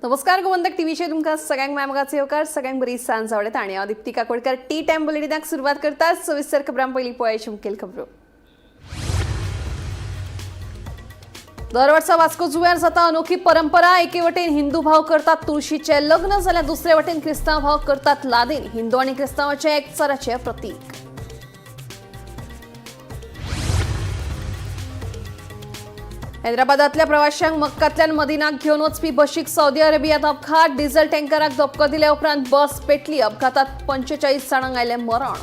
नमस्कार गोमंतक टीव्हीचे तुमका सगळ्यांक मायमगाचे येवकार सगळ्यांक बरी सांज आवडत आणि हांव दीप्ती काकोडकर टी टाइम बुलेटिनाक सुरवात करतात सविस्तर खबरां पयलीं पळोवया मुखेल खबरो। दर वर्सा वास्को जुंव्यार जाता अनोखी परंपरा। एके वटेन हिंदू भाव करतात तुळशीचे लग्न जाल्यार दुसरे वटेन क्रिस्तांव भाव करतात लादीन। हिंदू आणि क्रिस्तांवाचे एकचाराचे प्रतीक। हैदराबादातल्या प्रवाशांक मक्कातल्यान मदिनाक घेवन वचपी बशीक सौदी अरेबियांत अपघात। डिझेल टँकराक धपको दिल्या उपरांत बस पेटली। अपघातात 45 जाणांक आयलें मरण।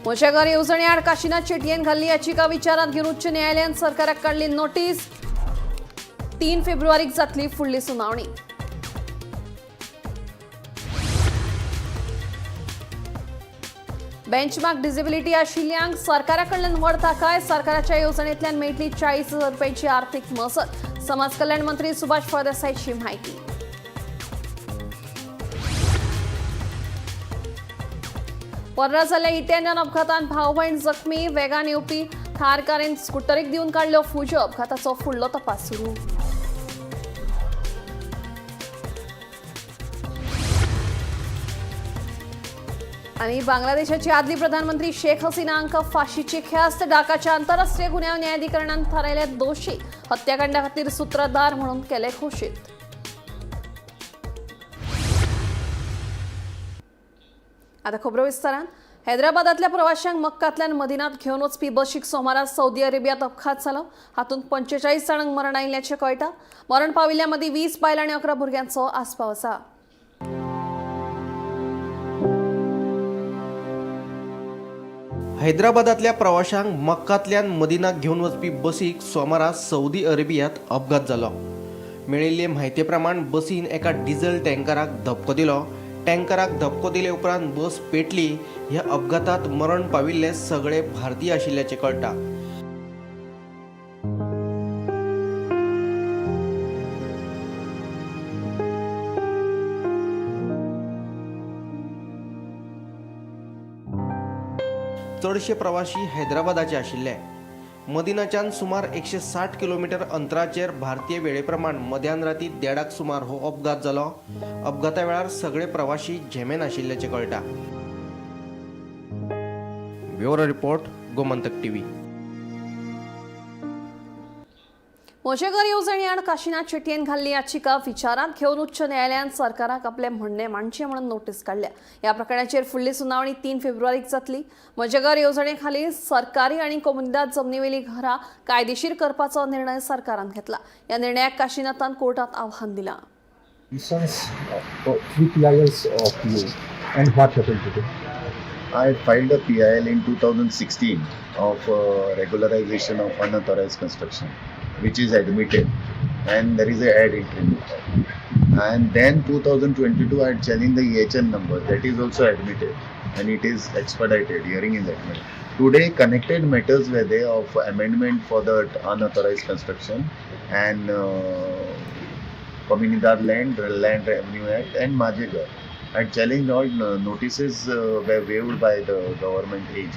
म्हज्या घर येवजणे आड काशिनाथ शेटयेन घाल्ली याचिका विचारांत घेवन उच्च न्यायालयान सरकाराक काडली नोटीस। 3 फेब्रुवारीक जातली फुडली सुनावणी। बेंचमार्क डिसेबिलिटी आशिल्ल्यांक सरकारा कडल्यान व्हड थाकाय। सरकाराच्या येवजणेंतल्यान मेळटली 40,000 रुपयांची आर्थीक मसत। समाज कल्याण मंत्री सुभाष फळदेसायची म्हायती। पर्रा जाल्ल्या इटॅलियन अपघातांत भाव भयण जखमी। वेगान येवपी थार कारेन स्कुटरीक दिवन काडलो फुजो। अपघाताचो फुडलो तपास सुरू। आणि बांगलादेशाची आदली प्रधानमंत्री शेख हसीना हांकां फाशीची ख्यास्त। ढाकाच्या आंतरराष्ट्रीय गुन्यांव न्यायाधिकरणान थारायले दोशी। हत्याकांडा खातीर सूत्रधार म्हणून केले घोशीत। आता खबरो विस्तारान। हैदराबादातल्या प्रवाशांक मक्कातल्यान मदिनात घेवन वचपी बशीक सोमारा सौदी अरेबियांत अपघात जालो। हातूंत 45 जाणांक मरण आयिल्ल्याचें कळटा। मरण पाविल्ल्या मदीं 20 बायलां आनी 11 भुरग्यांचो आस्पाव आसा। हैदराबादातल्या प्रवाशांक मक्कातल्यान मदिनाक घेवन वचपी बसीक सोमारा सौदी अरेबियांत अपघात जालो। मेळिल्ले म्हायती प्रमाण बसीन एका डिझेल टँकराक धपको दिलो। टँकराक धपको दिले उपरांत बस पेटली। ह्या अपघातात मरण पाविल्ले सगळे भारतीय आशिल्ल्याचें कळटा। चडशे प्रवाशी हैदराबादाचे आशिल्ले। मदिनाच्यान सुमार 160 किलोमीटर अंतराचेर भारतीय वेळेप्रमाण मध्यान राती 1:30 सुमार हो अपघात जालो। अपघाता वेळार सगळे प्रवाशी झेमेन आशिल्ल्याचें कळटा। Bureau report Gomantak TV. म्हजे घर येवजणे आड काशिनाथ शेटयेन घाल्ली याचिका विचारांत घेवन उच्च न्यायालयान सरकाराक आपले म्हणणे मांडचे म्हणून नोटीस काडल्या। ह्या प्रकरणाचेर फुडली सुनावणी 3 फेब्रुवारीक जातली। म्हजे घर येवजणे खाली सरकारी आणि कोमुनिदाद जमनीवेली घरां कायदेशीर करपाचो निर्णय सरकारान घेतला। ह्या निर्णयाक काशिनाथान कोर्टात आव्हान दिलां। I filed a PIL in 2016 of regularization of unauthorized construction, which is admitted, and there is a ad entry. And then 2022, I had challenged the EHN number, that is also admitted, and it is expedited. Hearing is admitted. Today, connected matters were there of amendment for the unauthorized construction and Comunidad Land Revenue Act and Majegar. I challenged all notices were waived by the government AG,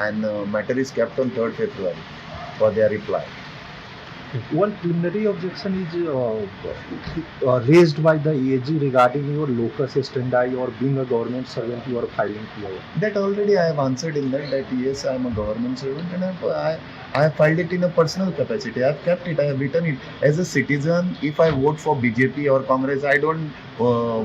and matter is kept on 3rd February for their reply. One preliminary objection is raised by the EAG regarding your locus standi or being a government servant you are filing PIL. That already I have answered in that yes, I am a government servant, and I have filed it in a personal capacity. I have kept it, I have written it. As a citizen, if I vote for BJP or Congress, I don't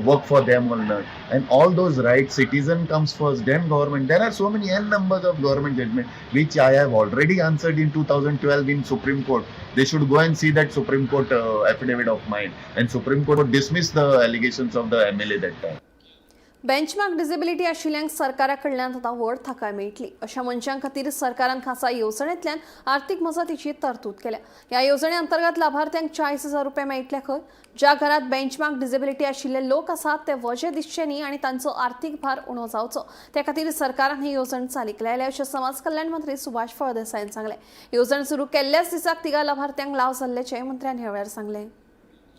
work for them or not. And all those rights, citizen comes first, then government. There are so many n numbers of government judgment, which I have already answered in 2012 in Supreme Court. They should go and see that Supreme Court affidavit of mine. And Supreme Court dismissed the allegations of the MLA that time. Benchmark disability आशिल्ल्यांक सरकारा कडल्यान आतां व्हड थाकाय मेळटली। अशा मनशां खातीर सरकारान खासा येवजणेंतल्यान आर्थीक मजतीची तरतूद केल्या। ह्या येवजणे अंतर्गत लाभार्थ्यांक 40,000 रुपये मेळटले खंय। ज्या घरांत बेंचमार्क डिसेबिलिटी आशिल्ले लोक आसात ते वजे दिसचे न्ही आनी तांचो आर्थीक भार उणो जावचो त्या खातीर सरकारान ही येवजण चालीक लायल्या अशें समाज कल्याण मंत्री सुभाष फळदेसायन सांगलें। येवजण सुरू केल्ल्याच दिसाक तिगा लाभार्थ्यांक लाव जाल्ल्याचें मंत्र्यान ह्या वेळार सांगलें।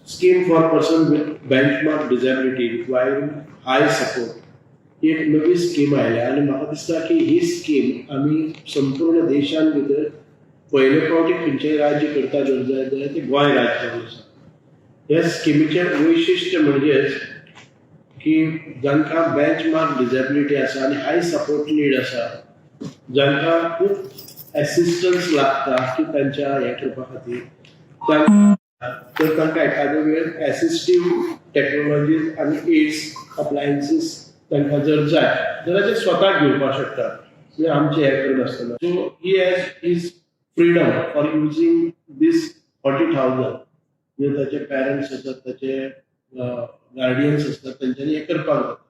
Scheme for person with benchmark disability requiring high support. एक नवी स्कीम आयल्या आणि म्हाका दिसता की ही स्कीम आमी संपूर्ण देशान भितर पयले फावटी खंयचेय राज्य करता जर जाल्यार ते गोंय राज्य आसा. ह्या स्किमीचें वैशिश्ट्य म्हणजेच की जांकां बेंचमार्क डिसेबिलिटी आसा आनी हाय सपोर्ट नीड आसा, जांकां खूब एसिस्टन्स लागता की तांच्या हे करपा खातीर, तर तांकां एखादे वेळेर एसिस्टीव टेक्नॉलॉजीज आनी एड्स अप्लायन्सीस तांकां जर जाय जाल्यार ते स्वताक घेवपाक शकतात. म्हणजे आमचे हे करनासतना. So he has his freedom for using this 40,000. म्हणजे ताचे पेरंट्स आसात, ताचे गार्डियन्स असतात, तेंच्यांनी हे करपाक जाता.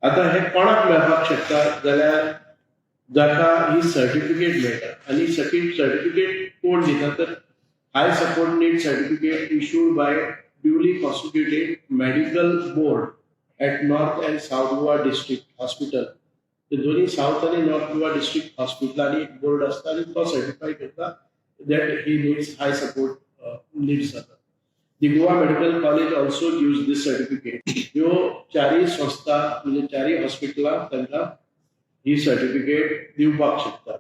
आतां हे कोणाक मेळपाक शकता जाल्यार जाका ही सर्टिफिकेट मेळटा. आनी सर्टिफिकेट कोण दिता तर high support need certificate issued by duly constituted medical board at North and South Goa district hospital. दोन्ही साउथ आणि नॉर्थ गोवा डिस्ट्रिक्ट हॉस्पिटलांनी एक बोर्ड असता आणि तो सर्टिफाय करता that he needs high support needs जाता. The Goa Medical College also gives this certificate. ह्यो चारय संस्था म्हणजे चारय हॉस्पिटलां तांकां ही सर्टिफिकेट दिवपाक शकतात.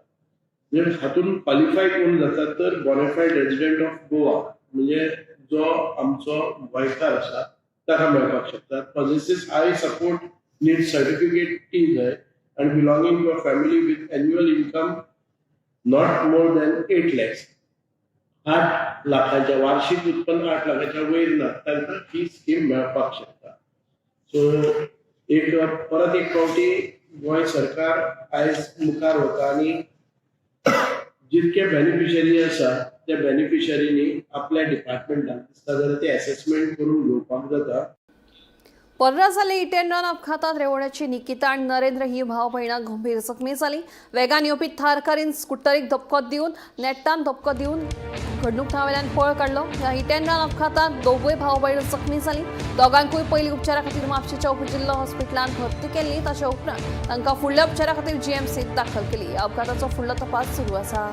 म्हणजे हातून क्वॉलिफाय कोण जाता तर बॉनाफाईड रेजिडेंट ऑफ गोवा, म्हणजे जो आमचो गोंयकार आसा ताका मेळपाक शकता. पॉझेसीस हाय सपोर्ट नीड सर्टिफिकेट टी जाय and belonging to a family with annual income not more than 8 lakhs. 8 लाखांच्या वार्षिक उत्पन्न 8 लाखाच्या वयर ना तांकां ही स्कीम मेळपाक शकता. सो परत एक फावटी गोंय सरकार आयज मुखार वता आनी जितके बेनिफिशरी आसा त्या बेनिफिशरींनी आपल्या डिपार्टमेंटान दिसता जाल्यार ते असेसमेंट करून घेवपाक जाता. पर्रा जाल्ले हिट अँड रन अपघातात रेवोड्याची निकिता आणि नरेंद्र ही भाव भयणां गंभीर जखमी जाली. वेगान येवपी थारकारीन स्कुटरीक धपको दिवन नेट्टान धपको दिवन घडणूक थळावेल्यान पळ काडलो. ह्या हिट अँड रन अपघातात दोगूय भाव भयण जखमी जाली. दोगांकूय पयलीं उपचारा खातीर म्हापशेच्या उपजिल्लो हॉस्पिटलांत भरती केल्ली. ताच्या उपरांत तांकां फुडल्या उपचारा खातीर जीएमसीत दाखल केली. ह्या अपघाताचो फुडलो तपास सुरू आसा.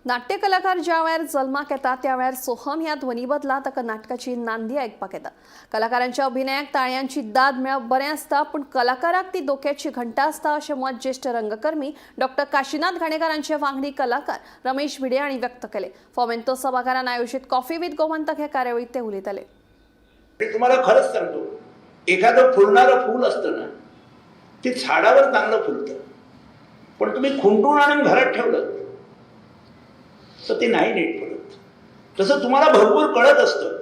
नाट्य कलाकार ज्या वेळार जल्माक येता त्या वेळार सोहम ह्या ध्वनी बदला ताका नाटकाची नांदी आयकपाक येता. कलाकारांच्या अभिनयाक ताळयांची दाद मेळप बरें आसता, पूण कलाकाराक ती धोक्याची घंटा आसता अशें मत ज्येश्ठ रंगकर्मी डॉक्टर काशीनाथ घाणेकारांचे वांगडी कलाकार रमेश भिडे हांणी व्यक्त केले. फॉमेंतो सभाघरान आयोजित कॉफी विथ गोमंतक ह्या कार्यावळीत ते उलयताले. तुम्हाला खरंच सांगतो, एखादं फुलणारं फुल असतं ना, ते झाडावर चांगलं फुलतं, पण तुम्ही खुंटून आणून घरात ठेवलं तर ते नाही नीट पडत. तसं तुम्हाला भरपूर कळत असतं,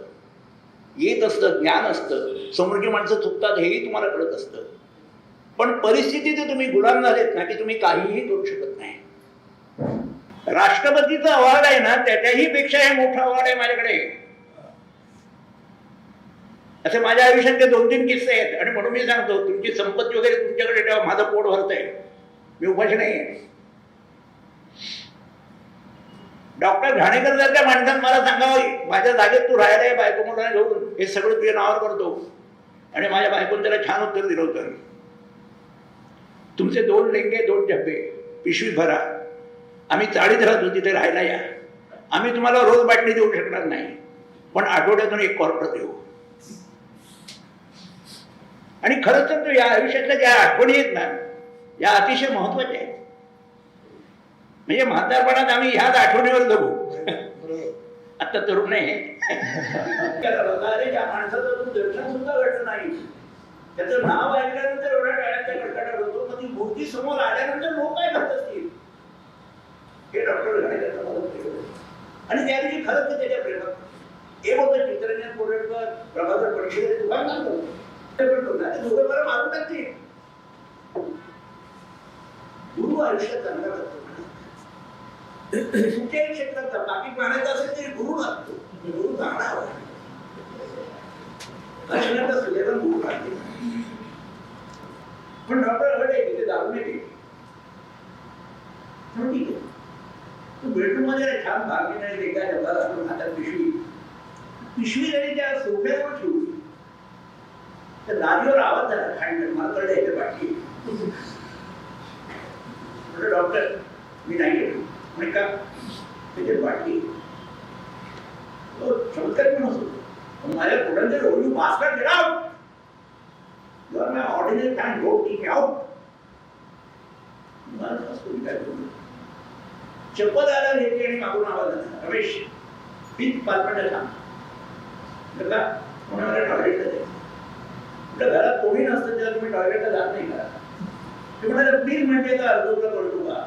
येत असतं, ज्ञान असतं, समोरची माणसं चुकतात हेही तुम्हाला कळत असतं, पण परिस्थितीत तुम्ही गुलाम झालेत ना की तुम्ही काहीही करू शकत नाही. राष्ट्रपतीचा अवॉर्ड आहे ना, त्याच्याही पेक्षा हे मोठं अवॉर्ड आहे माझ्याकडे. असे माझ्या आयुष्यातले 2-3 किस्से आहेत आणि म्हणून मी सांगतो, तुमची संपत्ती वगैरे तुमच्याकडे ठेवा, माझं पोट भरतंय, मी उपाशी नाही आहे. डॉक्टर घाणेकर सारख्या माणसानं मला सांगावं, माझ्या जागेत तू राहायला आहे बायको मुलांना घेऊन, हे सगळं तुझ्या नावावर करतो. आणि माझ्या बायकोने त्याला छान उत्तर दिलं होतं, तुमचे 2 लेंगे 2 डब्बे पिशवी भरा, आम्ही चाळीत राहतो, तिथे राहायला या. आम्ही तुम्हाला रोज बाटली देऊ शकणार नाही, पण आठवड्यातून 1 क्वार्टर देऊ. आणि खरंच तर या आयुष्यातल्या ज्या आठवणी आहेत ना, या अतिशय महत्वाच्या आहेत. म्हणजे म्हातारपणात आम्ही ह्याच आठवणीवर जगू. आता तरुण आहे, ज्या माणसाचं दर्शन सुद्धा घडलं नाही, त्याचं नाव ऐकल्यानंतर एवढ्या टाळ्यांचा कडकडाट होतो, मग ती मूर्ती समोर आल्यानंतर लोक काय करत असतील, हे डॉक्टर घाणेकर आणि त्या दिवशी खरंच तर त्याच्या प्रेमात एक होतं चित्रज्ञान कोरेटकर, प्रभाकर पडशेकर, तुला सांगतो दोघं बरं मारून टाकतील. गुरु आयुष्यात चांगला लागतो, कुठल्याही क्षेत्रात बाकी पाहण्याचं असेल तरी गुरु लागतो. गुरु चांगला हवा, अशांना सगळ्यांना गुरु लागते. पण डॉक्टर हडे तिथे जाऊ नये, ठीक आहे, तू बेडरूम मध्ये छान भागी नाही एका डब्याला हातात पिशवी जरी त्या सोफ्यावर ठेवली तर दादीवर आवाज झाला, खांड मला कळलं येते बाकी. डॉक्टर मी नाही गेलो, आणि का त्याच्यात वाटली तो चमत्कारी पण असतो. पण माझ्या पोटांचे रोज Bhaskar get out. You are my ordinary man, don't keep me out. मला असं काय करू चप्पल आला नेते आणि मागून आवाज आला, रमेश पीक पालपट काम का कोणाला टॉयलेटला जायचं. आपल्या घरात कोणी नसतं तेव्हा तुम्ही टॉयलेटला जात नाही का. ते म्हणाले प्लीज म्हणजे का अर्धोला कळतो का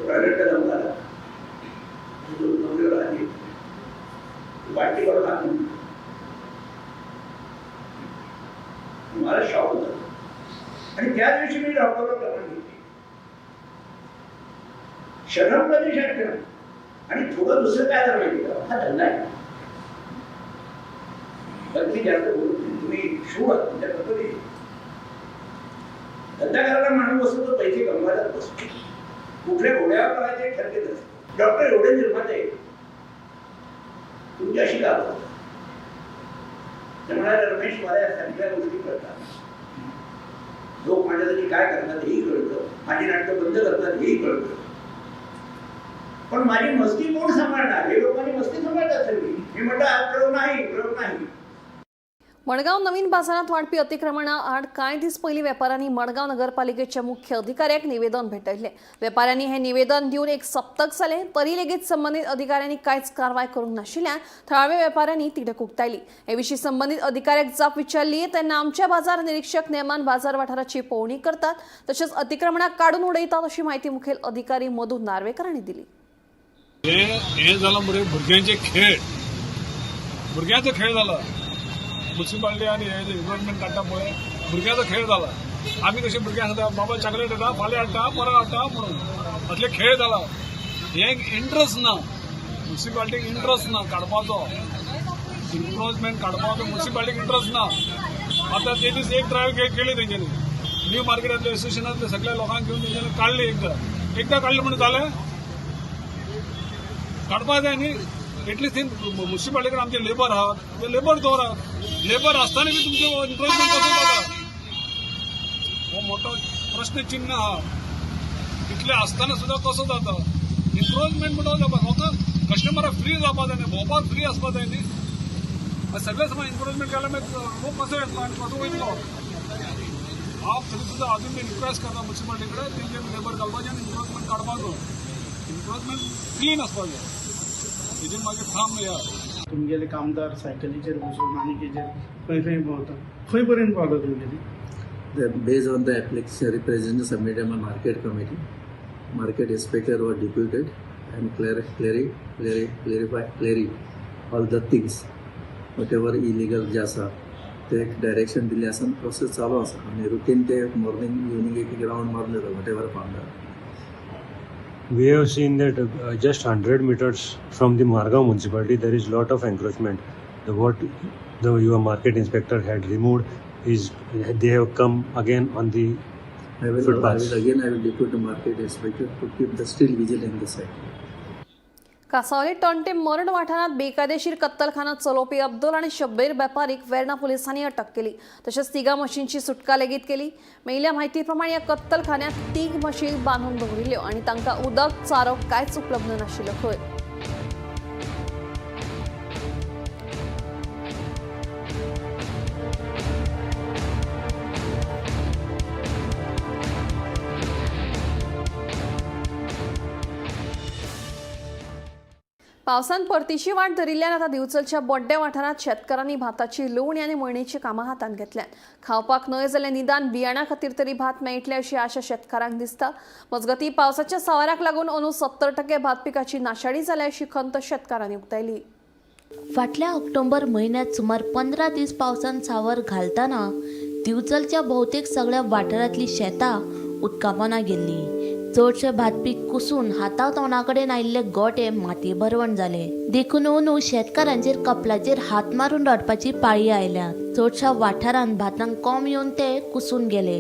टॉयलेटला जाऊन आला वाटी करून टाकून मला शॉक होता. आणि त्या दिवशी मी डॉक्टरला प्रमाण घेतली शरम प्रदेशात ठेवा. आणि थोडं दुसरं काय झालं माहिती का, हा धंदा आहे. अगदी जास्त बोलून तुम्ही शो आहात तुमच्या पद्धती धंदा करायला माणूस बसतो तर पैसे कमवायला बसतो. कुठल्या घोड्यावर करायचे ठरके नसते. डॉक्टर एवढे निर्माते आहे तुमच्याशी का होतं. ते म्हणाले रमेश मला या सगळ्या गोष्टी कळतात. लोक माझ्यासाठी काय करतात हेही कळतं, माझी नाटकं बंद करतात हेही कळतं. पण माझी मस्ती कोण सांभाळणार. हे लोकांनी मस्ती सांभाळतात सगळी. मी म्हटलं आज प्रयोग नाही. मडगाव नवीन बाजारात वाढपी अतिक्रमणाआड कांय दीस पयलीं वेपाऱ्यांनी मडगाव नगरपालिकेच्या मुख्य अधिकाऱ्याक निवेदन भेटयले. वेपाऱ्यांनी हे निवेदन दिवन एक सप्तक जालें तरी लेगीत संबंधीत अधिकाऱ्यांनी कांयच कारवाय करूंक नाशिल्ल्यान थळाव्या वेपाऱ्यांनी तिडक उक्तायली. हे विशीं संबंधीत अधिकाऱ्याक जाप विचारली तेन्ना आमचे बाजार निरीक्षक नेमान बाजार वाठाराची पळोवणी करतात तशेंच अतिक्रमणाक काडून उडयतात अशी माहिती मुखेल अधिकारी मधू नार्वेकर हांणी दिली. हे झालं म्हणजे भुरग्यांचो खेळ झाला. म्युन्सिपालिटी आणि एन्व्हायरमेंट काडटा पळय भुरग्यांचो खेळ झाला. आमी कशे भुरग्यांक सांगता बाबा चॉकलेट येता फाल्यां हाडटा परत हाडटा म्हणून असले खेळ जाला. हे इंट्रस्ट ना म्युन्सिपालिटीक इंट्रस्ट ना काडपाचो इन्क्रोचमेंट काडपाचो म्युन्सिपालिटीक इंट्रस्ट ना. आता ते दीस एक ड्रायव्ह केली तेंच्यांनी न्यू मार्केटांतल्या एसोसिएशनांतल्या सगळ्या लोकांक घेवन तेंच्यांनी काडली. एकदा काडलें म्हणून जालें. काडपा जाय न्ही. एटलीस्ट म्युन्सिपालिटी कडेन आमचे लेबर आहात ते लेबर दवरात. लेबर आसतना बी तुमचो इन्क्रोचमेंट कसो जाता हो मोठो प्रश्न चिन्ह आहा. इतले आसतना सुद्दां कसो जाता. इन्क्रोचमेंट म्हणून जावपाक फक्त कस्टमराक फ्री जावपाक जाय न्ही, भोंवपाक फ्री आसपाक जाय न्ही. सगळे समज इन्क्रोचमेंट केल्यार मागीर लोक कसो येतलो आनी कसो वयतलो. हांव तरी सुद्दां अजून बी रिक्वेस्ट करता म्युन्सिपालिटी कडेन तेंचे लेबर घालपाचें आनी इन्क्रोचमेंट काडपाचो. इन्क्रोचमेंट क्लीन आसपाक जाय. हेजेर मागीर थांब या. तुमगेले कामदार सायकलीचेर बसून मानिकेचेर खंय खंय भोंवता. खंय पर्यंत पावलो तुमगेली. Based on the application, representative submitted my market committee. Market inspector was deputed and clarify all the things. Whatever illegal जे आसा ते डायरेक्शन दिल्लें आसा आनी प्रोसेस चालू आसा. आनी रुटीन ते मॉर्निंग इवनिंग एक राउंड मारून येता whatever found. We have seen that just 100 meters from the Margaon municipality there is lot of encroachment. Your market inspector had removed is they have come again on the footpaths. I will depute the market inspector to keep the still vigilant in the site. Kasavali Tonte मरण वाठारात बेकायदेशीर कत्तलखाना चलोवपी अब्दुल आणि शब्बीर वेपारीक वेर्णा पोलिसांनी अटक केली. तशेंच तिगा मशीनची सुटका लेगीत केली. मेळिल्ल्या म्हायती प्रमाण या कत्तलखान्यात 3 मशीन बांदून दवरिल्ल्यो आणि तांकां उदक चारो कांयच उपलब्ध नाशिल्लो खंय. पावसान परतीची वाट धरिल्ल्यान आता दिवचलच्या बोड्ड्या वाठारात शेतकारांनी भाताची लुवणी आणि मळणीची कामां हातान घेतल्यात. खावपाक न्हय जाल्यार निदान बियाणा खातीर तरी भात मेळटले अशी आशा शेतकारांक दिसता. मजगती पावसाच्या सावराक लागून अंदू 70% भात पिकाची नाशाडी जाल्या अशी खंत शेतकारांनी उक्तायली. फाटल्या ऑक्टोबर म्हयन्यात सुमार 15 दीस पावसान सावर घालताना दिवचलच्या भोवतेक सगळ्या वाठारांतली शेतां उदकापोंदा गेल्ली. चडशे भात पीक कुसून हाता तोंडाकडेन आयिल्ले गोटे माती भरवण जाले. देखून अंदू शेतकारांचेर कपलाचेर हात मारून रडपाची पाळी आयल्या. चडशा वाठारांत भातांक कोम येवन ते कुसून गेले.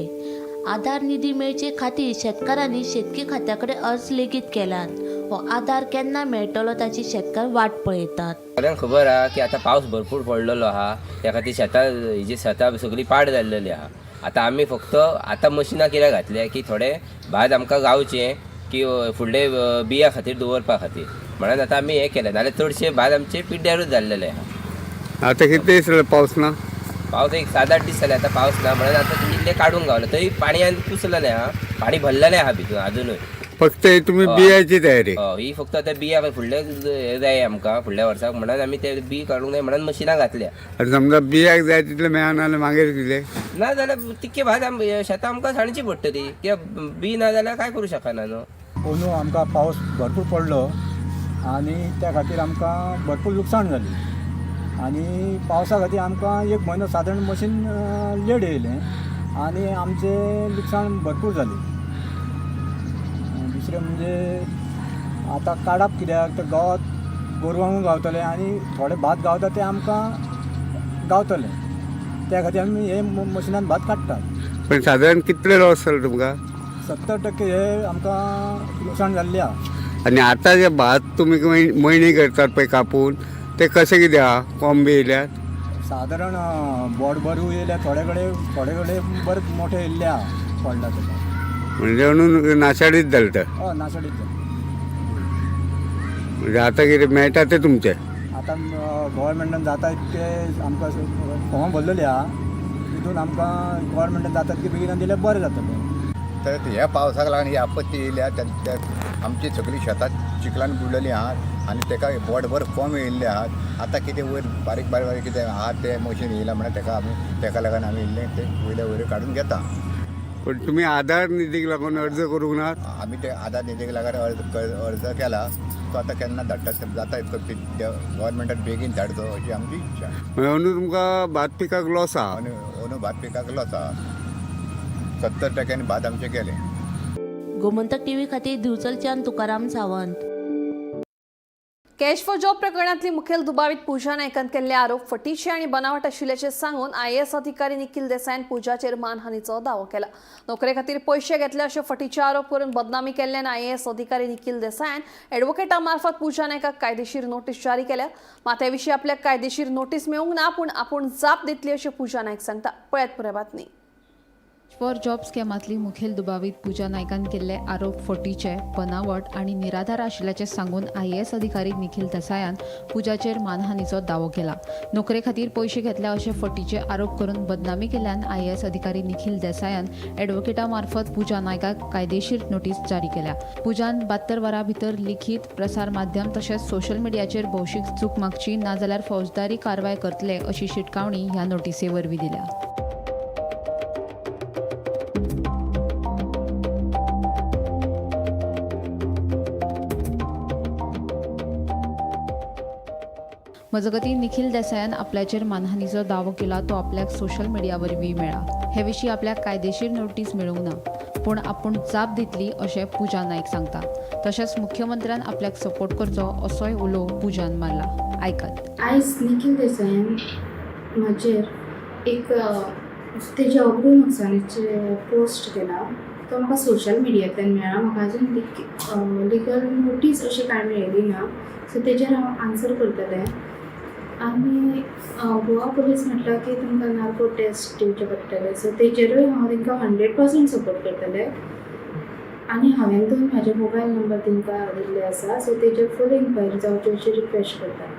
आधार निधी मेळचे खातीर शेतकारांनी शेतकी खात्या कडेन अर्ज लेगीत केल्यात. हो आधार केन्ना मेळटलो ताची शेतकार वाट पळयतात. सगळ्यांक खबर आहा की आतां पावस भरपूर पडलेलो आहा. त्या खातीर शेतां सगळी पाड जाल्लेली आहा. आतां आमी फक्त आतां मशिनां कित्याक घातल्या की थोडे भात आमकां गावचें की फुडले बिया खातीर दवरपा खातीर म्हणून आतां आमी हें केलें, नाल्यार चडशे भात आमचे पिड्ड्यारूच जाल्लेले आहा. आता किती दीस जाले पावस ना? पावस एक 7-8 दीस जाले आतां पावस ना, म्हणून आतां इल्लें काडूंक गावलें. थंय पाणयान कुसलेलें आहा, पाणी भरलेलें आहा भितून अजुनूय. फक्त हे तुम्ही बियाची तयारी? ही फक्त आतां बिया फुडले हे जाय आमकां फुडल्या वर्साक, म्हणून आमी ते बी काडूंक जाय म्हणून मशिनां घातल्या. आनी समजा बियाक जाय तितले मेळना जाल्यार मागीर कितें? ना जाल्यार तितके भात शेतां आमकां साणची पडटली, कित्याक बी ना जाल्यार काय करूं शकना न्हू. अंदू आमकां पावस भरपूर पडलो आनी त्या खातीर आमकां भरपूर लुकसाण जाली. आनी पावसा खातीर आमकां 1 म्हयनो सादारण मशीन लेट येयलें आनी आमचें लुकसाण भरपूर जालें. दुसरें म्हणजे आतां काडप कित्याक तर गांवांत गोरवांक गावतलें आनी थोडे भात गावता ते आमकां गावतलें, त्या खातीर आमी हे मशिनान भात काडटात. पण सादारण कितले लॉस जालो तुमकां? 70% हे आमकां लुकसाण जाल्लें आहा. आनी आतां जे भात तुमी मळणी करतात पळय कापून, ते कशें कितें आहा? कॉम बी येयल्यात? सादारण बोडभरू येयल्या, थोडे कडेन बरें मोठे येयल्ले आहा पडला तेका. म्हणजे म्हणून नाशाडीत जालें तें? हय, नाशाडीत जालें. म्हणजे आतां कितें मेळटा तें तुमचें? आतां गव्हर्मेंटान जाता ते आमकां फॉर्म भरलेले आहा, तितून आमकां गव्हर्मेंटान जाता की बेगिना दिल्यार बरें जातलें. तर ह्या पावसाक लागून ही आपत्ती येयल्या, आमची सगळी शेतां चिखलान बुडलेली आहात आनी तेका बोटभर फॉर्म येयल्ले आहात. आतां कितें वयर बारीक कितें आहा ते मशीन येयला म्हणल्यार तेका लागून आमी इल्लें ते वयर काडून घेता. पण तुम्ही आधार निधीक लागून अर्ज करूंक ना? आमी ते आधार निधीक लागून अर्ज केला, तो आतां केन्ना धाडटात जाता गव्हर्मेंटान बेगीन धाडचो अशी आमची इच्छा. अंदू तुमकां भात पिकाक लॉस आहा? अंदू भात पिकाक लॉस आहा. 70% भात आमचे गेले. गोमंतक टीव्ही खातीर दिवचलच्यान Tukaram Sawant. Cash for job प्रकरणातली मुखेल दुबावीत पूजा नायकान केल्ले आरोप फटीचे आणि बनावट आशिल्ल्याचे सांगून IAS अधिकारी निखिल देसाईन पूजाचेर मानहानीचो दावो केला. नोकरे खातीर पयशे घेतले अशे फटीचे आरोप करून बदनामी केल्ल्यान IAS अधिकारी निखिल देसाईन एडवोकेटा मार्फत पूजा नायकाक कायदेशीर नोटीस जारी केल्या. मात विशीं आपल्याक कायदेशीर नोटीस मेळूंक ना, पूण आपूण जाप दितली अशें पूजा नायक सांगता. पळयात पुराय बातमी. फॉर जॉब स्कॅमातली मुखेल दुबावीत पूजा नायकान केल्ले आरोप फटीचे, बनावट आणि निराधार आशिल्ल्याचे सांगून IAS अधिकारी निखिल देसायान पूजाचेर मानहानीचो दावो केला. नोकरे खातीर पयशे घेतल्या अशे फटीचे आरोप करून बदनामी केल्ल्यान IAS अधिकारी निखिल देसायान एडवोकेटा मार्फत पूजा नायकाक कायदेशीर नोटीस जारी केल्या. पूजान 72 वरां भितर लिखीत, प्रसार माध्यम तशेंच सोशल मिडियाचेर भौशीक चूक मागची नाजाल्यार फौजदारी कारवाय करतले अशी शिटकावणी ह्या नोटीसे वरवीं दिल्या. मजगती निखिल देसायान आपल्याचेर मानहानीचो दावो केला. तो आपल्याक सोशल मिडिया वरवीं मेळ्ळा. हे विशीं आपल्याक कायदेशीर नोटीस मेळूंक ना, पूण आपूण जाप दितली अशें पूजा नायक सांगता. तशेंच मुख्यमंत्र्यान आपल्याक सपोर्ट करचो असोय उलो पूजान मारला. आयकात. आयज निखिल देसाईन म्हाजेर एक तेजे अब्रू नुकसानीचे पोस्ट केला. तो म्हाका सोशल मिडियांतल्यान मेळ्ळा. म्हाका अजून लिगल नोटीस अशी कांय मेळिल्ली ना, सो तेजेर हांव आन्सर करतलें. आनी गोवा पुलीस म्हटला की तुमकां नार्को टेस्ट दिवचे पडटले, सो तेजेरूय हांव तांकां 100% सपोर्ट करतलें. आनी हांवें दोन म्हाजे मोबायल नंबर तांकां दिल्ले आसा, सो तेजेर फूल इन्क्वायरी जावची अशी रिक्वेस्ट करता.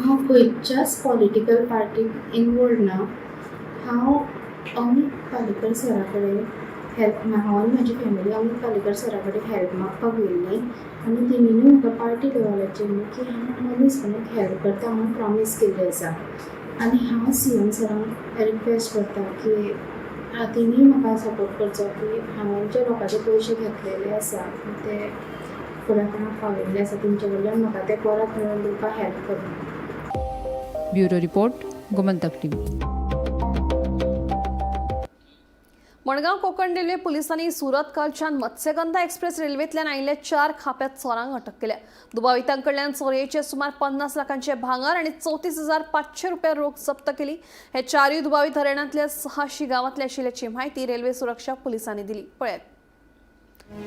हांव खंयच्याच पॉलिटिकल पार्टीक इनवॉल्ड ना. हांव अमित पालेकर सरा कडेन हांव आनी म्हाजी फॅमिली अमित पालेकर सरा कडेन हेल्प मागपाक गेल्लीं आनी तेणीनूय म्हाका पार्टी लेवलाचेर न्ही की हांव मनीसपणाक हेल्प करता म्हणून प्रॉमीस केल्लें आसा. आनी हांव CM सरांक रिक्वेस्ट करता की तेणीय म्हाका सपोर्ट करचो की हांवें जे लोकांचे पयशे घेतलेले आसा ते फुडाराक पावयल्ले आसा तेंचे कडल्यान म्हाका ते परत मेळोवन दिवपाक हेल्प करता. Bureau report, Gomantak TV. Madgaon Konkan railway पुलिसांनी सुरत कडच्यान मत्स्यगंधा एक्सप्रेस रेल्वेंतल्यान आयिल्ल्या 4 खाप्या चोरांक अटक केल्या. दुबावितांकडल्यान चोरयेचे सुमार 50 लाखांचे भांगर आणि 34,500 रुपया रोख जप्त केली. हे 4 दुबावित हरियाणांतल्या 6 गांवांतले आशिल्ल्याची माहिती रेल्वे सुरक्षा पुलिसांनी दिली. पळयात.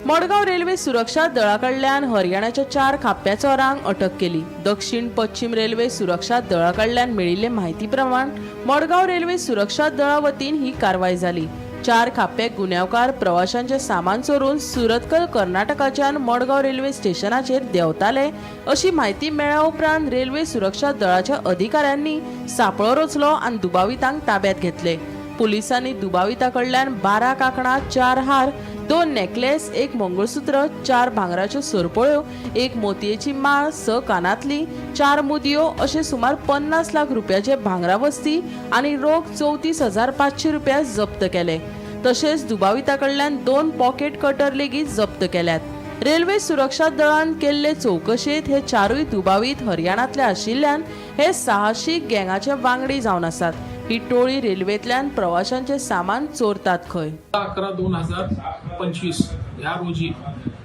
मडगांव रेल्वे सुरक्षा दळाकडल्यान हरियाणाच्या 4 खाप्या चोरांक अटक केली. दक्षिण पश्चिम रेल्वे सुरक्षा दळाकडल्यान मेळिल्ले माहिती प्रमाण मडगांव रेल्वे सुरक्षा दळा वतीन ही कारवाय जाली. 4 खाप्पे गुन्यांवकार प्रवाशांचे सामान चोरून सुरतकल कर्नाटकाच्यान मडगांव रेल्वे स्टेशनाचेर देंवताले अशी माहिती मेळ्ळ्या उपरांत रेल्वे सुरक्षा दळाच्या अधिकाऱ्यांनी सांपळो रचलो आनी दुबावितांक ताब्यात घेतले. पुलिसांनी दुबाविता कडल्यान 12 कांकणां, 4 हार, 2 नेकलेस, 1 मंगळसूत्र, 4 भांगराच्यो सरपळ्यो, 1 मोतयेची माळ, 6 कानातली, 4 मुदयो अशे सुमार 50 लाख रुपयाचे भांगरा वस्ती आनी रोख 34,500 रुपया जप्त केले. तशेंच दुबाविता कडल्यान 2 पॉकेट कटर लेगीत जप्त केल्यात. रेल्वे सुरक्षा दळान केल्ले चौकशेंत हे 4 दुबावीत हरियाणांतले आशिल्ल्यान हे साहसीक गँगाचे वांगडी जावन आसात. ही टोळी रेल्वेंतल्यान प्रवाशांचे सामान चोरतात खंय. 11/2025 ह्या रोजी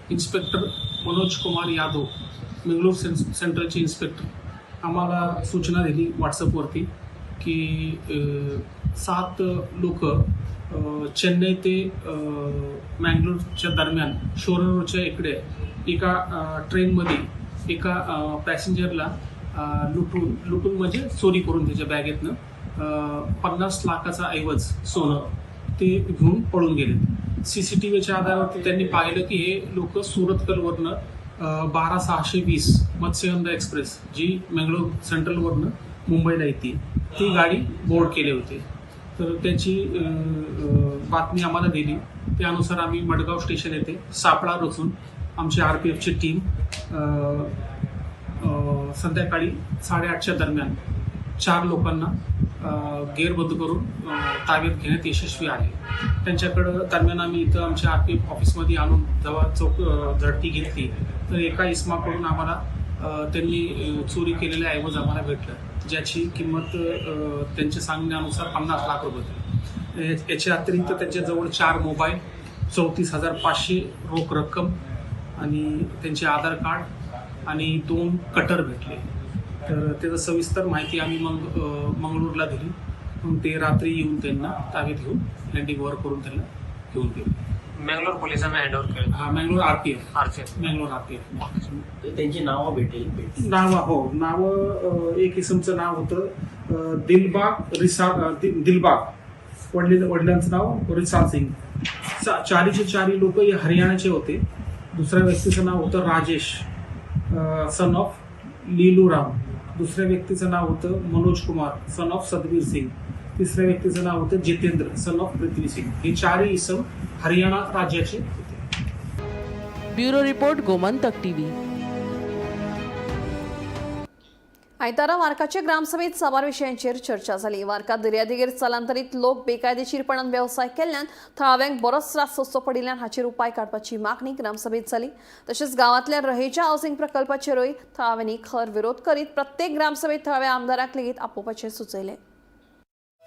इन्स्पेक्टर मनोज कुमार यादव, मंगळूर सेंट्रलचे इन्स्पेक्टर, आम्हाला सूचना दिली व्हॉट्सअपवरती की 7 लोक चेन्नई ते मँगलोरच्या दरम्यान शोररोडच्या इकडे एका ट्रेनमध्ये एका पॅसेंजरला लुटून म्हणजे चोरी करून त्याच्या बॅगेतनं 50 लाखाचा ऐवज सोनं ते घेऊन पळून गेले. CCTVच्या आधारावरती त्यांनी पाहिलं की हे लोक सुरतकलवरनं 12620 मत्स्यगंधा एक्सप्रेस जी मंगळूर सेंट्रलवरनं मुंबईला येते ती गाडी बोर्ड केले होते. तर त्याची बातमी आम्हाला दिली. त्यानुसार आम्ही मडगाव स्टेशन येथे सापळा रचून आमची RPFची टीम संध्याकाळी 8:30च्या दरम्यान 4 लोकांना गेरबंद करून ताब्यात घेण्यात यशस्वी आहे. त्यांच्याकडं दरम्यान आम्ही इथं आमच्या RPF ऑफिसमध्ये आणून जेव्हा झडती घेतली तर एका इसमाकडून आम्हाला त्यांनी चोरी केलेले ऐवज आम्हाला भेटलं, ज्याची किंमत त्यांच्या सांगण्यानुसार 50 लाख रुपये. याच्या अतिरिक्त त्यांच्याजवळ 4 मोबाईल, 34,500 रोख रक्कम आणि त्यांचे आधार कार्ड आणि 2 कटर भेटले. तर त्याचं सविस्तर माहिती आम्ही मग मंगळूरला दिली. मग ते रात्री येऊन त्यांना ताब्यात घेऊन लँडिंग ओव्हर करून त्यांना घेऊन गेले. मंगळूर पोलिसांना हँडओव्हर केलं. हा, मंगळूर RPF. मंगळूर RPF. त्यांची नावं भेटेल. नावं एक इसमचं नाव होतं दिलबाग, वडिलांचं नाव रिसाल सिंग. 4चे लोक हे हरियाणाचे होते. दुसऱ्या व्यक्तीचं नाव होतं राजेश सन ऑफ लीलू राम. दुसऱ्या व्यक्तीचं नाव होतं मनोज कुमार सन ऑफ सतबीर सिंग. तिसऱ्या व्यक्तीचं नाव होतं जितेंद्र सन ऑफ पृथ्वी सिंग. हे 4 इसम हरियाणा राज्याचे होते. Bureau report, Gomantak TV. आयतारा वारकाचे ग्रामसभेत साबार विशयांचेर चर्चा जाली. वारका दर्यादेगेर स्थलांतरीत लोक बेकायदेशीरपणान वेवसाय केल्ल्यान थळाव्यांक बरोच त्रास सोंसचो पडिल्ल्यान हाचेर उपाय काडपाची मागणी ग्रामसभेत जाली. तशेंच गांवांतल्या रहेच्या हावसिंग प्रकल्पाचेरूय थळाव्यांनी खर विरोध करीत प्रत्येक ग्रामसभेत थळाव्या आमदाराक लेगीत आपोवपाचें सुचयलें.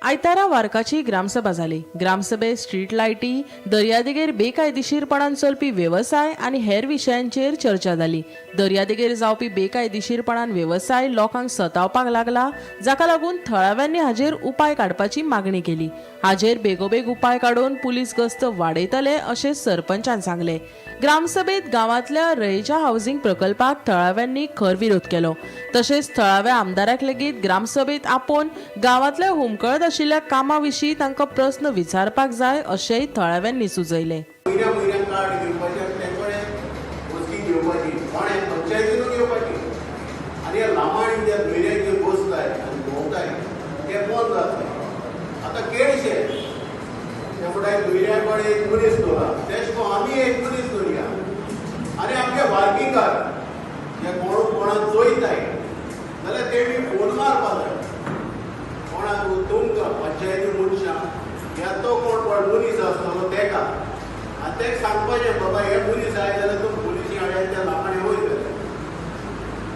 आयतारा वारकाची ग्रामसभा जाली. ग्रामसभेत स्ट्रीट लायटी, दर्यादेगेर बेकायदेशीरपणान चलपी वेवसाय आनी हेर विशयांचेर चर्चा जाली. दर्यादेगेर जावपी बेकायदेशीरपणान वेवसाय लोकांक सतावपाक लागला, जाका लागून थळाव्यांनी हाजेर उपाय काडपाची मागणी केली. हाजेर बेगोबेग उपाय काडून पुलीस गस्त वाडयतले अशें सरपंचान सांगले. ग्रामसभेत गांवांतल्या रयेच्या हावसिंग प्रकल्पाक थळाव्यांनी खर विरोध केलो. तशेंच थळाव्या आमदाराक लेगीत ग्रामसभेत आपोवन गांवांतल्या हुमकळत आशिल्ल्या कामा विशीं तांकां प्रस्न विचारपाक जाय अशेंय थळाव्यांनी सुचयलें. आणि आमचे वार्कीकार जे कोणाक चोयताय जाल्यार तेमी फोन मारपाक जाय. कोणाक तुमकां पंचायती मनशां येतो कोण मनीस आसतलो तेका आनी तेका सांगपाचें बाबा हे मनीस आय जाल्यार तूं पुलिसी हाडून त्या लांबाडे वयतले.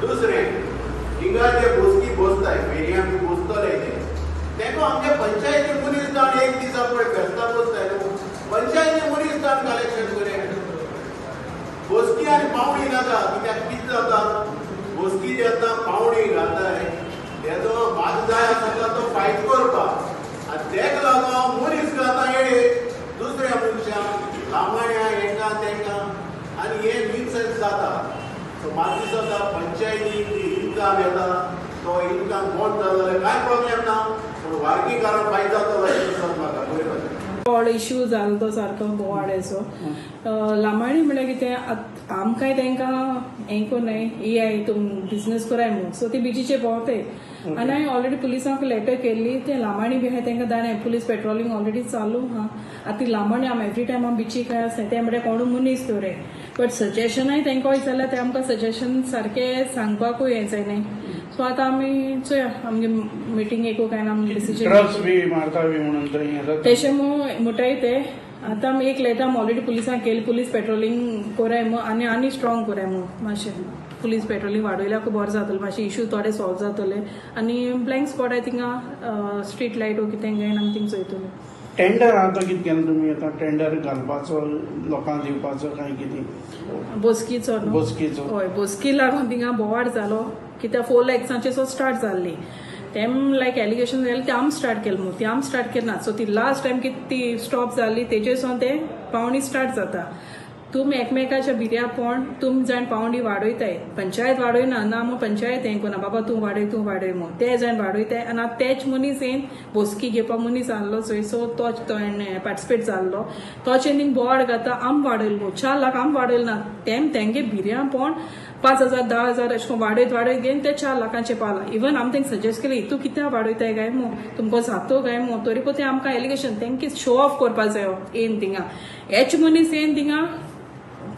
दुसरें हिंगा जे बसकी बसताय फेरयांक बी बसतले तेका आमचे पंचायती मनीस जावन एक दिसा पळय फेस्ता बसताय न्हू, पंचायती मनीस जावन कलेक्शन करें. बसकी आनी पावणी नाका, कित्याक कितें जाता बसकी जेन्ना पावणी घालताय तेजो भाग जाय आसता तो फायट करपाक आनी तेका लागून मनीस घालता येडे दुसऱ्या मनशांक लांबाड्या हेका तेका आनी हे मिक्स जाता. सो म्हाका दिसता पंचायतीक इन्कम येता तो इन्कम मोठ जालो जाल्यार कांय प्रॉब्लेम ना, पूण वार्कीकारांक फायदो जाता अशें दिसता म्हाका. व्हड इश्यू जालो तो सारको बोवाड्याचो लांबाणी म्हळ्यार कितें आमकांय तांकां हें कोन्नाय EI तुम बिझनेस कराय म्हणून सो ती बिचीचे भोंवताय आनी हांवें ऑलरेडी पुलिसांक लेटर केल्ली ते लांबाणी बी आहाय तांकां दाणे पुलीस पेट्रोलिंग ऑलरेडी चालू आहा आतां ती लांबाणी आम एवरी टायम आम बिचीक आसाय ते म्हळ्यार कोणू मनीस दवरे बट सजेशनाय तांकां वयत जाल्यार ते आमकां सजेशन सारकें सांगपाकूय हें जायनाय सो आतां आमी चोया आमगे मिटींग एक काय ना डिसिजन ड्रग्स बी मारता बी म्हणून थंय तेशें म्हणटाय ते आतां आमी एक लेटर ऑलरेडी पुलिसांक केली पुलीस पेट्रोलिंग कोराय म्हणून आनी स्ट्रॉंग कोराय म्हणून मातशें पुलीस पेट्रोलिंग वाडयल्यार खूब बरें जातलें मातशें इश्यू थोडे सॉल्व जातले आनी ब्लँक स्पॉट आय थिंगा स्ट्रीट लायट वो कितें घेवन आमी थिंग चोयतले टेंडर आतां कितें केलें तुमी आतां टेंडर घालपाचो लोकांक दिवपाचो काय कितें बोस्कीचो न्हू बसकेचो हय बोस्की लागून थिंगा बोवाड जालो कित्याक 4 lakhsचे सो स्टार्ट जाल्ली तेम लायक एलिगेशन जालें ते आम स्टार्ट केलें म्हणून ती आम स्टार्ट केली ना सो ती लास्ट टायम कितें ती स्टॉप जाल्ली तेजेसून ते पावणी स्टार्ट जाता तुम एकमेकाच्या भिऱ्या पोण तुम जाण पावंडी वाडयताय पंचायत वाडयना ना मग पंचायत हें कोना बाबा तूं वाडय म्हणून ते जाण वाडयताय आनी आतां तेच मनीस येवन बोस्की घेवपाक मनीस आहलो चोय सो तोच तो पार्टिसिपेट जाल्लो तोचे थिंग बोवाड घाता आम वाडयलो 4 लाख आम वाडयलो ना तेंगे भिऱ्या पोण 5,000 10,000 अशें करून वाडयत घेवन ते 4 लाखांचे पावला इवन आमी तेंका सजेस्ट केली तूं कित्याक वाडयताय काय मो तुमको जातो काय मो तरी पूण ते आमकां एलिगेशन तेंके शो ऑफ करपाक जायो येन थिंगा हेच मनीस येवन थिंगा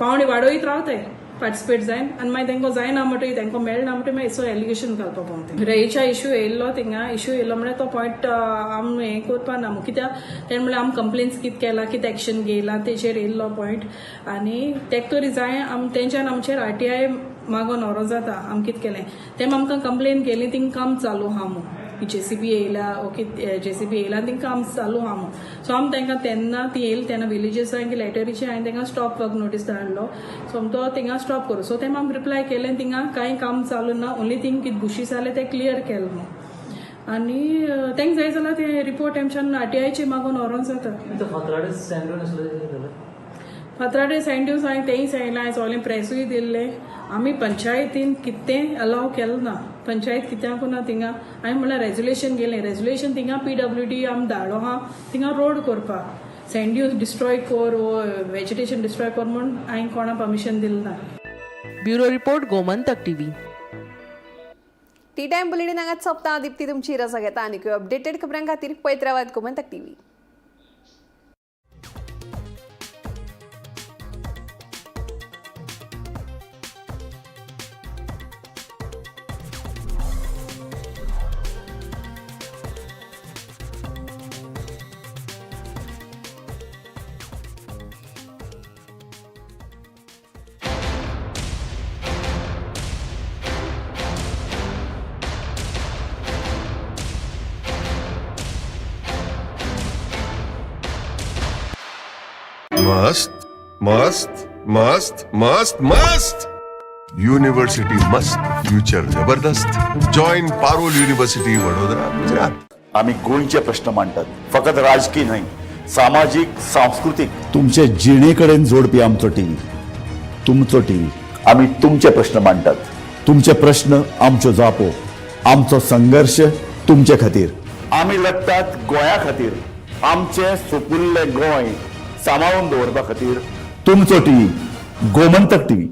पावणी वाडयत रावताय पार्टिसिपेट जायन आनी मागीर तांकां जायना म्हणटकीर तांकां मेळना म्हणटकीर मागीर सो एलिगेशन घालपाक पावता रेच्या इश्यू येयल्लो थिंगा इश्यू येयल्लो म्हळ्यार तो पॉयंट आम हें करपा ना कित्याक तेणे म्हळ्यार आमी कंप्लेन्स कितें केला कितें एक्शन घेयला तेचेर येयल्लो पॉयंट आनी तेका तरी जाय तेंच्यान आमचेर RTI मागोन व्हरो जाता आमी कितें केलें तें आमकां कंप्लेन केली थिंग काम चालू आहा म्हणून JCB येयला ओके JCB येयला थिंग काम चालू आहा म्हणून सो आमी तांकां तेन्ना ती येयली तेन्ना विलेजीसांक लेटरीचे हांवें तांकां स्टॉप वर्क नोटीस धाडलो सो तो थिंगा स्टॉप करूं सो तें आमी रिप्लाय केलें थिंगा कांय काम चालू ना ओन्ली थिंग कितें बुशी जालें तें क्लियर केलें म्हणून आनी तांकां जाय जाल्यार तें रिपोर्ट तेमच्यान RTIचे मागून व्हरोन जाता फातराडे सँड्यूस हांवें तेंय सांगलां हांवें सगळें प्रेसूय दिल्लें आमी पंचायतीन कितें अलाव केलें ना पंचायत कित्याक ना थिंगा हांवें म्हळ्यार रेजुलेशन गेलें रेजुलेशन थिंगा PWD आमी धाडलो आहा थिंगा रोड करपाक सँड्यूस डिस्ट्रॉय कोर वेजिटेशन डिस्ट्रॉय कोर म्हूण हांवें कोणा परमिशन दिलें ना ब्युरो रिपोर्ट गोमंतक TV टी टाइम बुलेटिन हांगाच सोंपता दिप्ती तुमची रजा घेता आनी अपडेटेड खबरां खातीर पळयत रावात गोमंतक TV. मस्त मस्त मस्त मस्त मस्त युनिवर्सिटी मस्त फ्युचर जबरदस्त जॉईन पारोल युनिव्हर्सिटी वडोदरा गुजरात. आम्ही गोंयचे प्रश्न मांडटात फकत राजकीय न्हय सामाजिक सांस्कृतिक तुमचे जिणेकडेन जोडपी आमचो टीव्ही तुमचो टीव्ही आम्ही तुमचे प्रश्न मांडटात तुमचे प्रश्न आमच्यो जापो आमचो संघर्ष तुमचे खातीर आम्ही लढटात गोंया खातीर आमचे सोपुल्ले गोंय सांबाळून दवरपा खातीर तुमचो टीव्ही गोमंतक TV.